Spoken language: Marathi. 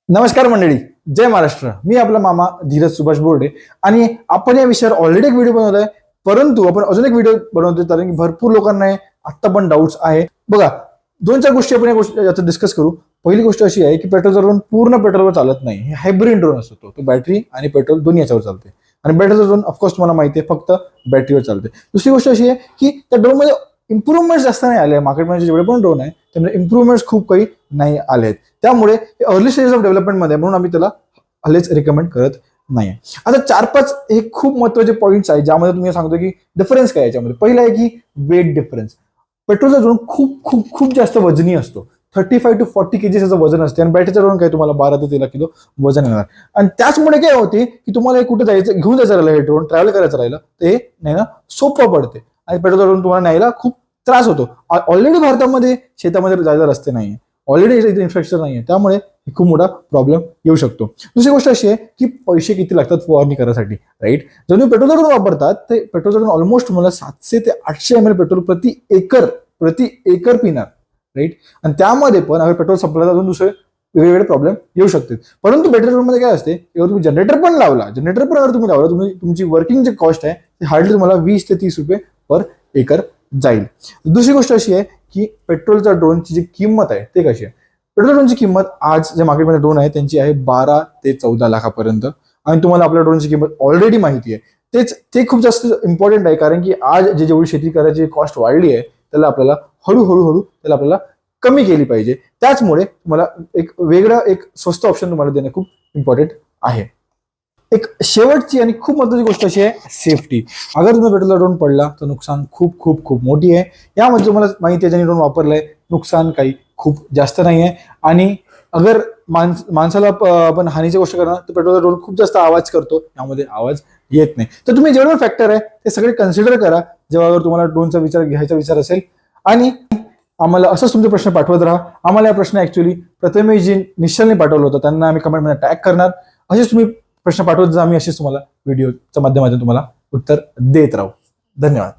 नमस्कार मंडळी, जय महाराष्ट्र. मी आपला मामा धीरज सुभाष बोर्डे आणि आपण या विषयावर ऑलरेडी एक व्हिडिओ बनवलाय, परंतु आपण अजून एक व्हिडिओ बनवतोय कारण की भरपूर लोकांना आता पण डाऊट्स आहे. बघा, दोन चार गोष्टी आपण याचं डिस्कस करू. पहिली गोष्ट अशी आहे की पेट्रोलचा ड्रोन पूर्ण पेट्रोलवर चालत नाही. हे हायब्रिड ड्रोन असतो, तो बॅटरी आणि पेट्रोल दोन्ही याच्यावर चालते. आणि बॅटरीचा ड्रोन ऑफकोर्स तुम्हाला माहिती आहे फक्त बॅटरीवर चालते. दुसरी गोष्ट अशी आहे की त्या ड्रोनमध्ये इम्प्रुव्हमेंट जास्त नाही आले. मार्केटमध्ये जेवढे पण ड्रोन आहे त्यामध्ये इम्प्रुव्हमेंट्स खूप काही नाही आले आहेत. त्यामुळे अर्ली स्टेज ऑफ डेव्हलपमेंट मध्ये म्हणून आम्ही त्याला हल्लेच रिकमेंड करत नाही. आता 4-5 हे खूप महत्वाचे पॉईंट्स आहेत ज्यामध्ये तुम्ही सांगतो की डिफरन्स काय याच्यामध्ये. पहिला आहे की वेट डिफरन्स. पेट्रोलचा ड्रोन खूप खूप खूप जास्त वजनी असतो. 35 to 40 kg याचं वजन असते आणि बॅटरीचा ड्रोन काय तुम्हाला 12 ते 13 किलो वजन येणार. आणि त्याचमुळे काय होते की तुम्हाला कुठे जायचं, घेऊन जायचं राहिलं, हे ड्रोन ट्रॅव्हल करायचं राहिलं ते नाही ना सोपं पडते. आणि पेट्रोलचा ड्रोन तुम्हाला न्यायला खूप त्रास होतो. ऑलरेडी भारतामध्ये शेतामध्ये जायला रस्ते नाहीये, ऑलरेडी इन्फ्रास्ट्रक्चर नाहीये, त्यामुळे खूप मोठा प्रॉब्लेम येऊ शकतो. दुसरी गोष्ट अशी आहे की पैसे किती लागतात फवारणी करायसाठी, राईट. जर तुम्ही पेट्रोल ड्रोन वापरतात ते पेट्रोल ड्रोन ऑलमोस्ट तुम्हाला 700 ते 800 ml पेट्रोल प्रति एकर पिणार, राईट. आणि त्यामध्ये पण अगर पेट्रोल संपलं तर दुसरे वेगवेगळे प्रॉब्लेम येऊ शकतात. परंतु बॅटरी ड्रोन मध्ये काय असते, तुम्ही जनरेटर पण लावला, तुमची वर्किंग जे कॉस्ट आहे ते हार्डली तुम्हाला 20 ते 30 रुपये पर एकर जाईल. दुसरी गोष्ट अशी आहे की पेट्रोलच्या ड्रोनची जी किंमत आहे ते कशी आहे. पेट्रोल ड्रोनची किंमत आज जे मार्केटमध्ये ड्रोन आहे त्यांची आहे 12 ते 14 लाखापर्यंत. आणि तुम्हाला आपल्या ड्रोनची किंमत ऑलरेडी माहिती आहे. ते खूप जास्त इम्पॉर्टंट आहे कारण की आज जेवढी शेती करायची कॉस्ट वाढली आहे त्याला आपल्याला हळूहळू त्याला आपल्याला कमी केली पाहिजे. त्याचमुळे तुम्हाला एक स्वस्त ऑप्शन तुम्हाला देणं खूप इम्पॉर्टंट आहे. एक शेवटची आणि खूप महत्त्वाची गोष्ट अशी आहे सेफ्टी. अगर तुम्ही पेट्रोलचा ड्रोन पडला तर नुकसान खूप खूप खूप मोठी आहे. यामध्ये तुम्हाला माहिती आहे ज्यांनी ड्रोन वापरलाय नुकसान काही खूप जास्त नाही आहे. आणि अगर माणसाला आपण हानीची गोष्ट करणार तर पेट्रोलचा ड्रोन खूप जास्त आवाज करतो, यामध्ये आवाज येत नाही. तर तुम्ही जेवढे फॅक्टर आहे ते सगळे कन्सिडर करा जेव्हा अगर तुम्हाला ड्रोनचा घ्यायचा विचार असेल. आणि आम्हाला असंच तुमचे प्रश्न पाठवत राहा. आम्हाला या प्रश्न ऍक्च्युली प्रथमेशजी निश्चलने पाठवलं होतं, त्यांना आम्ही कमेंटमध्ये टॅग करणार. असेच तुम्ही प्रश्न पाठवत जा, आम्ही असेच तुम्हाला व्हिडिओच्या माध्यमातून तुम्हाला उत्तर देत राहू. धन्यवाद.